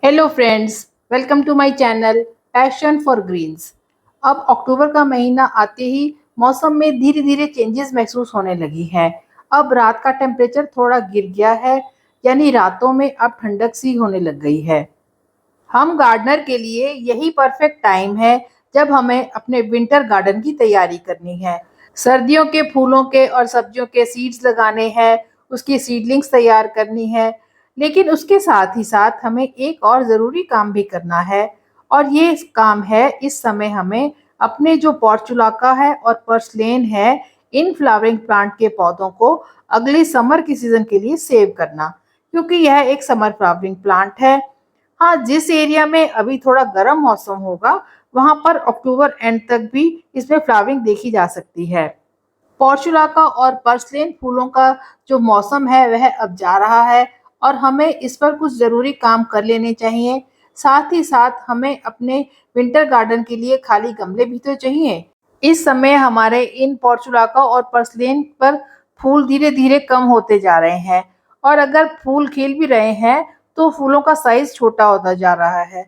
Hello friends, welcome to my channel passion for greens. अब अक्टूबर का महीना आते ही मौसम में धीरे धीरे चेंजेस महसूस होने लगी है। अब रात का टेम्परेचर थोड़ा गिर गया है, यानी रातों में अब ठंडक सी होने लग गई है। हम गार्डनर के लिए यही परफेक्ट टाइम है जब हमें अपने विंटर गार्डन की तैयारी करनी है। सर्दियों के फूलों के और सब्जियों के सीड्स लगाने हैं, उसकी सीडलिंग्स तैयार करनी है। लेकिन उसके साथ ही साथ हमें एक और ज़रूरी काम भी करना है, और ये काम है इस समय हमें अपने जो पोर्चुलाका है और पर्सलेन है, इन फ्लावरिंग प्लांट के पौधों को अगले समर की सीज़न के लिए सेव करना, क्योंकि यह एक समर फ्लावरिंग प्लांट है। हाँ, जिस एरिया में अभी थोड़ा गर्म मौसम होगा, वहाँ पर अक्टूबर एंड तक भी इसमें फ्लावरिंग देखी जा सकती है। पोर्चुलाका और पर्सलेन फूलों का जो मौसम है वह अब जा रहा है, और हमें इस पर कुछ ज़रूरी काम कर लेने चाहिए। साथ ही साथ हमें अपने विंटर गार्डन के लिए खाली गमले भी तो चाहिए। इस समय हमारे इन पोर्चुलाका और पर्सलेन पर फूल धीरे-धीरे कम होते जा रहे हैं, और अगर फूल खिल भी रहे हैं तो फूलों का साइज़ छोटा होता जा रहा है।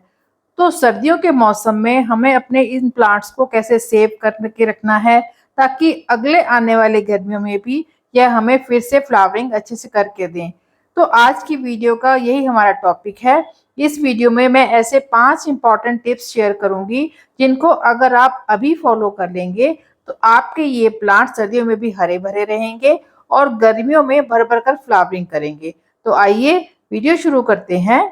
तो सर्दियों के मौसम में हमें अपने इन प्लांट्स को कैसे सेव करके रखना है, ताकि अगले आने वाले गर्मियों में भी यह हमें फिर से फ्लावरिंग अच्छे से करके दें। तो आज की वीडियो का यही हमारा टॉपिक है। इस वीडियो में मैं ऐसे 5 इम्पोर्टेंट टिप्स शेयर करूंगी, जिनको अगर आप अभी फॉलो कर लेंगे तो आपके ये प्लांट सर्दियों में भी हरे भरे रहेंगे और गर्मियों में भर भर कर फ्लावरिंग करेंगे। तो आइए वीडियो शुरू करते हैं।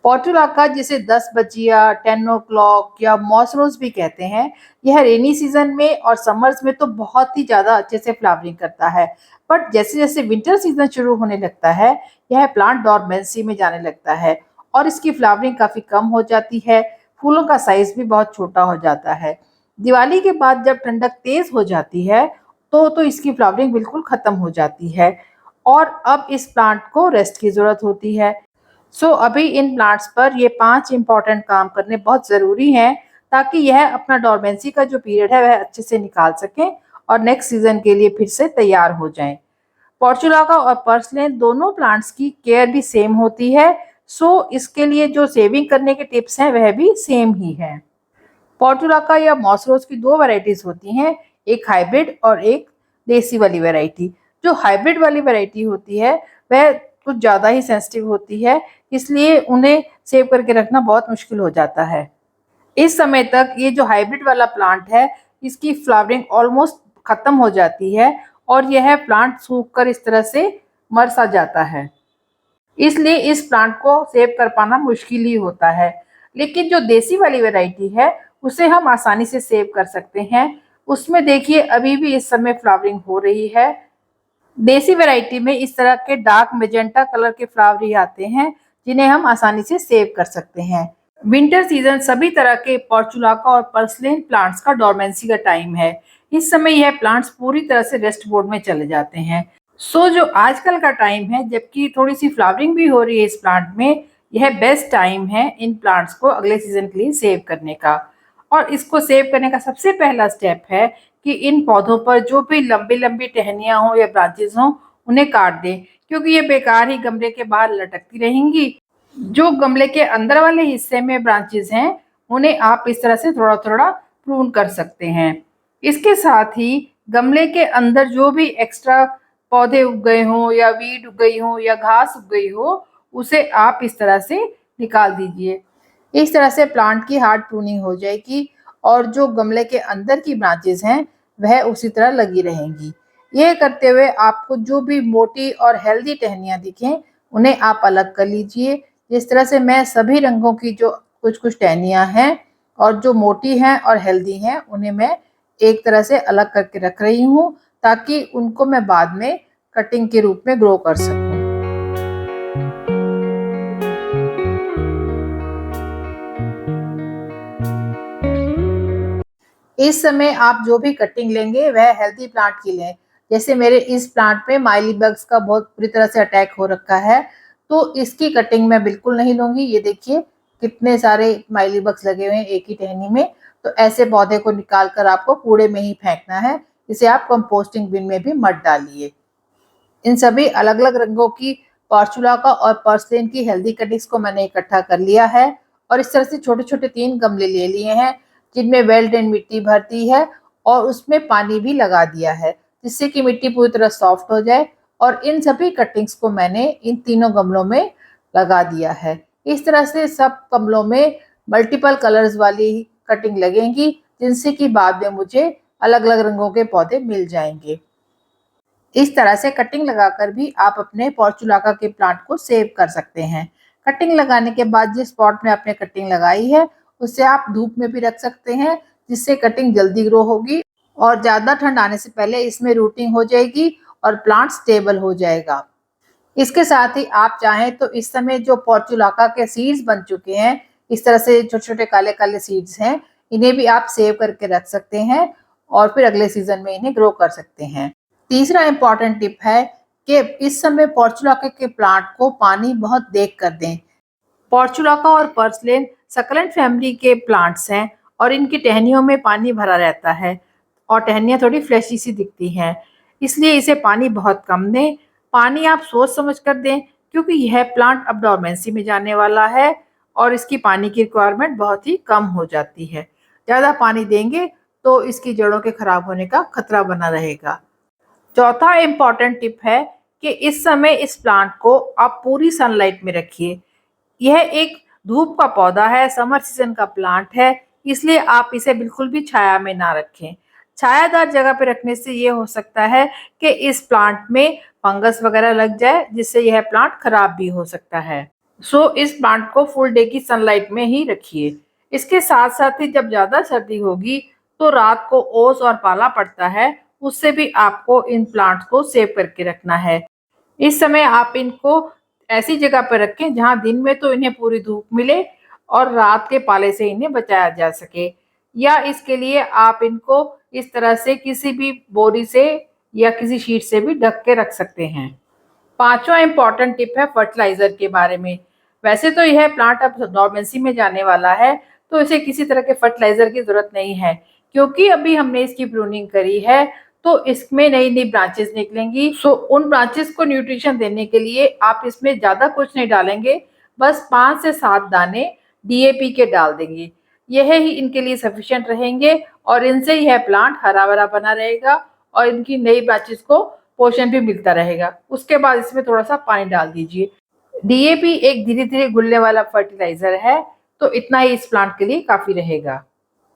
पोर्टुलाका, जिसे 10 बजिया, 10 ओ क्लॉक या मॉस रोज भी कहते हैं, यह रेनी सीजन में और समर्स में तो बहुत ही ज़्यादा अच्छे से फ्लावरिंग करता है। बट जैसे जैसे विंटर सीजन शुरू होने लगता है, यह प्लांट डॉर्मेंसी में जाने लगता है और इसकी फ्लावरिंग काफ़ी कम हो जाती है। फूलों का साइज भी बहुत छोटा हो जाता है। दिवाली के बाद जब ठंडक तेज हो जाती है, तो इसकी फ्लावरिंग बिल्कुल ख़त्म हो जाती है, और अब इस प्लांट को रेस्ट की ज़रूरत होती है। अभी इन प्लांट्स पर ये 5 इम्पोर्टेंट काम करने बहुत ज़रूरी हैं, ताकि यह अपना डोरमेंसी का जो पीरियड है वह अच्छे से निकाल सकें और नेक्स्ट सीजन के लिए फिर से तैयार हो जाएं। पोर्चुलाका और पर्सलेन दोनों प्लांट्स की केयर भी सेम होती है, इसके लिए जो सेविंग करने के टिप्स हैं वह भी सेम ही है। पोर्टुलाका या मॉसरोज की 2 वैरायटीज होती हैं, एक हाइब्रिड और एक देसी वाली वैरायटी। जो हाइब्रिड वाली वैरायटी होती है वह कुछ ज़्यादा ही सेंसिटिव होती है, इसलिए उन्हें सेव करके रखना बहुत मुश्किल हो जाता है। इस समय तक ये जो हाइब्रिड वाला प्लांट है, इसकी फ्लावरिंग ऑलमोस्ट खत्म हो जाती है और यह प्लांट सूखकर इस तरह से मर सा जाता है। इसलिए इस प्लांट को सेव कर पाना मुश्किल ही होता है। लेकिन जो देसी वाली वैरायटी है, उसे हम आसानी से सेव कर सकते हैं। उसमें देखिए अभी भी इस समय फ्लावरिंग हो रही है। देसी वैरायटी में इस तरह के डार्क मैजेंटा कलर के फ्लावर ही आते हैं, जिन्हें हम आसानी से सेव कर सकते हैं। विंटर सीजन सभी तरह के पोर्चुलाका और पर्सलेन प्लांट्स का डोरमेंसी का टाइम है। इस समय यह प्लांट्स पूरी तरह से रेस्ट मोड में चले जाते हैं। जो आजकल का टाइम है, जबकि थोड़ी सी फ्लावरिंग भी हो रही है इस प्लांट में, यह बेस्ट टाइम है इन प्लांट्स को अगले सीजन के लिए सेव करने का। और इसको सेव करने का सबसे पहला स्टेप है कि इन पौधों पर जो भी लंबी लंबी टहनियाँ हों या ब्रांचेस हों, उन्हें काट दें, क्योंकि ये बेकार ही गमले के बाहर लटकती रहेंगी। जो गमले के अंदर वाले हिस्से में ब्रांचेस हैं, उन्हें आप इस तरह से थोड़ा थोड़ा प्रून कर सकते हैं। इसके साथ ही गमले के अंदर जो भी एक्स्ट्रा पौधे उग गए हों या वीड उग गई हो या घास उग गई हो, उसे आप इस तरह से निकाल दीजिए। इस तरह से प्लांट की हार्ड प्रूनिंग हो जाएगी, और जो गमले के अंदर की ब्रांचेस हैं वह उसी तरह लगी रहेंगी। यह करते हुए आपको जो भी मोटी और हेल्दी टहनियाँ दिखें, उन्हें आप अलग कर लीजिए। जिस तरह से मैं सभी रंगों की जो कुछ कुछ टहनियाँ हैं और जो मोटी हैं और हेल्दी हैं, उन्हें मैं एक तरह से अलग करके रख रही हूँ, ताकि उनको मैं बाद में कटिंग के रूप में ग्रो कर सकूँ। इस समय आप जो भी कटिंग लेंगे वह हेल्दी प्लांट की लें। जैसे मेरे इस प्लांट पे माइली बग्स का बहुत बुरी तरह से अटैक हो रखा है, तो इसकी कटिंग मैं बिल्कुल नहीं लूँगी। ये देखिए कितने सारे स्माइली बग्स लगे हुए हैं एक ही टहनी में। तो ऐसे पौधे को निकाल कर आपको कूड़े में ही फेंकना है, इसे आप कंपोस्टिंग बिन में भी मत डालिए। इन सभी अलग-अलग रंगों की पोर्चुलाका और पर्सलेन की हेल्दी कटिंग्स को मैंने इकट्ठा कर लिया है और इस तरह से छोटे-छोटे 3 गमले ले लिए हैं, जिनमें वेल ड्रेन मिट्टी भर दी है और उसमें पानी भी लगा दिया है, जिससे कि मिट्टी पूरी तरह सॉफ्ट हो जाए। और इन सभी कटिंग्स को मैंने इन तीनों गमलों में लगा दिया है। इस तरह से सब गमलों में मल्टीपल कलर्स वाली कटिंग लगेंगी, जिनसे कि बाद में मुझे अलग-अलग रंगों के पौधे मिल जाएंगे। इस तरह से कटिंग लगाकर भी आप अपने पोर्चुलाका के प्लांट को सेव कर सकते हैं। कटिंग लगाने के बाद जिस पॉट में आपने कटिंग लगाई है, उसे आप धूप में भी रख सकते हैं, जिससे कटिंग जल्दी ग्रो होगी और ज़्यादा ठंड आने से पहले इसमें रूटिंग हो जाएगी और प्लांट स्टेबल हो जाएगा। इसके साथ ही आप चाहें तो इस समय जो पोर्चुलाका के सीड्स बन चुके हैं, इस तरह से छोटे-छोटे काले-काले सीड्स हैं, इन्हें भी आप सेव करके रख सकते हैं और फिर अगले सीज़न में इन्हें ग्रो कर सकते हैं। तीसरा इम्पोर्टेंट टिप है कि इस समय पोर्चुलाका के प्लांट को पानी बहुत देख कर दें। पोर्चुलाका और पर्सलेन सक्लेंट फैमिली के प्लांट्स हैं और इनकी टहनियों में पानी भरा रहता है और टहनियाँ थोड़ी फ्लैशी सी दिखती हैं, इसलिए इसे पानी बहुत कम दें। पानी आप सोच समझ कर दें, क्योंकि यह प्लांट अब डोरमेंसी में जाने वाला है और इसकी पानी की रिक्वायरमेंट बहुत ही कम हो जाती है। ज़्यादा पानी देंगे तो इसकी जड़ों के खराब होने का खतरा बना रहेगा। चौथा इम्पोर्टेंट टिप है कि इस समय इस प्लांट को आप पूरी सनलाइट में रखिए। यह एक धूप का पौधा है, समर सीजन का प्लांट है, इसलिए आप इसे बिल्कुल भी छाया में ना रखें। छायादार जगह पे रखने से ये हो सकता है कि इस प्लांट में फंगस वगैरह लग जाए, जिससे यह प्लांट खराब भी हो सकता है। सो इस प्लांट को फुल डे की सनलाइट में ही रखिए। इसके साथ साथ ही जब ज़्यादा सर्दी होगी तो रात को ओस और पाला पड़ता है, उससे भी आपको इन प्लांट्स को सेव करके रखना है। इस समय आप इनको ऐसी जगह पर रखें जहाँ दिन में तो इन्हें पूरी धूप मिले और रात के पाले से इन्हें बचाया जा सके, या इसके लिए आप इनको इस तरह से किसी भी बोरी से या किसी शीट से भी ढक के रख सकते हैं। पांचवा इम्पोर्टेंट टिप है फर्टिलाइजर के बारे में। वैसे तो यह प्लांट अब डोरमेंसी में जाने वाला है, तो इसे किसी तरह के फर्टिलाइजर की जरूरत नहीं है, क्योंकि अभी हमने इसकी प्रूनिंग करी है तो इसमें नई नई ब्रांचेस निकलेंगी। सो उन ब्रांचेस को न्यूट्रिशन देने के लिए आप इसमें ज्यादा कुछ नहीं डालेंगे, बस 5 से 7 दाने डीएपी के डाल देंगे। यह ही इनके लिए सफिशिएंट रहेंगे और इनसे यह प्लांट हरा भरा बना रहेगा और इनकी नई ब्रांचेस को पोषण भी मिलता रहेगा। उसके बाद इसमें थोड़ा सा पानी डाल दीजिए। डीएपी एक धीरे धीरे घुलने वाला फर्टिलाइजर है, तो इतना ही इस प्लांट के लिए काफी रहेगा।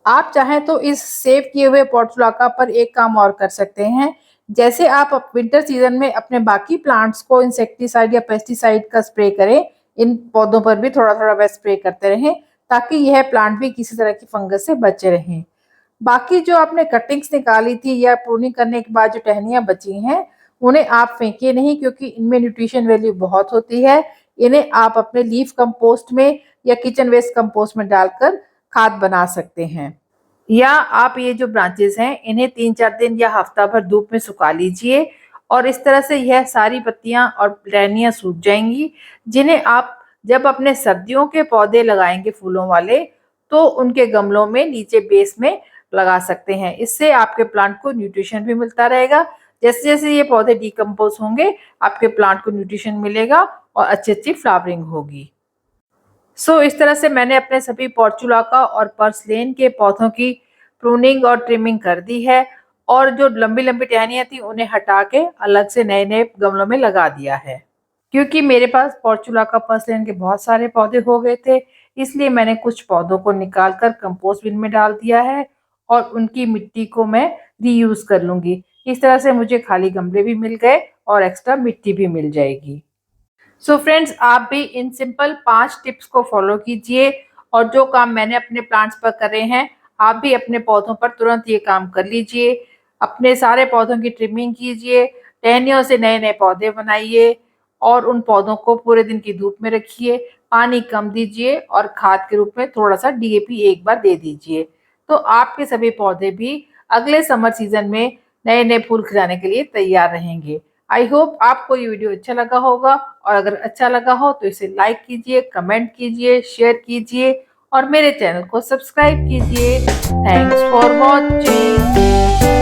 आप चाहें तो इस सेव किए हुए पोर्चुलाका पर एक काम और कर सकते हैं। जैसे आप विंटर सीजन में अपने बाकी प्लांट्स को इंसेक्टिसाइड या पेस्टिसाइड का स्प्रे करें, इन पौधों पर भी थोड़ा थोड़ा वह स्प्रे करते रहें, ताकि यह प्लांट भी किसी तरह की फंगस से बचे रहें। बाकी जो आपने कटिंग्स निकाली थी या प्रूनिंग करने के बाद जो टहनियाँ बची हैं, उन्हें आप फेंकिए नहीं, क्योंकि इनमें न्यूट्रिशन वैल्यू बहुत होती है। इन्हें आप अपने लीफ कंपोस्ट में या किचन वेस्ट कंपोस्ट में डालकर खाद बना सकते हैं। या आप ये जो ब्रांचेस हैं, इन्हें 3-4 दिन या हफ्ता भर धूप में सुखा लीजिए और इस तरह से यह सारी पत्तियां और टहनियाँ सूख जाएंगी, जिन्हें आप जब अपने सर्दियों के पौधे लगाएंगे फूलों वाले, तो उनके गमलों में नीचे बेस में लगा सकते हैं। इससे आपके प्लांट को न्यूट्रिशन भी मिलता रहेगा। जैसे जैसे ये पौधे डिकम्पोज होंगे, आपके प्लांट को न्यूट्रिशन मिलेगा और अच्छी अच्छी फ्लावरिंग होगी। इस तरह से मैंने अपने सभी पोर्चुलाका और पर्सलेन के पौधों की प्रूनिंग और ट्रिमिंग कर दी है और जो लंबी लंबी टहनियाँ थी उन्हें हटा के अलग से नए नए गमलों में लगा दिया है। क्योंकि मेरे पास पोर्चुलाका पर्सलेन के बहुत सारे पौधे हो गए थे, इसलिए मैंने कुछ पौधों को निकाल कर कंपोस्ट बिन में डाल दिया है और उनकी मिट्टी को मैं रीयूज कर लूंगी। इस तरह से मुझे खाली गमले भी मिल गए और एक्स्ट्रा मिट्टी भी मिल जाएगी। फ्रेंड्स, आप भी इन सिंपल 5 टिप्स को फॉलो कीजिए और जो काम मैंने अपने प्लांट्स पर करे हैं, आप भी अपने पौधों पर तुरंत ये काम कर लीजिए। अपने सारे पौधों की ट्रिमिंग कीजिए, टहनियों से नए नए पौधे बनाइए और उन पौधों को पूरे दिन की धूप में रखिए। पानी कम दीजिए और खाद के रूप में थोड़ा सा डीएपी एक बार दे दीजिए, तो आपके सभी पौधे भी अगले समर सीजन में नए नए फूल खिलाने के लिए तैयार रहेंगे। आई होप आपको ये वीडियो अच्छा लगा होगा, और अगर अच्छा लगा हो तो इसे लाइक कीजिए, कमेंट कीजिए, शेयर कीजिए और मेरे चैनल को सब्सक्राइब कीजिए। Thanks for watching.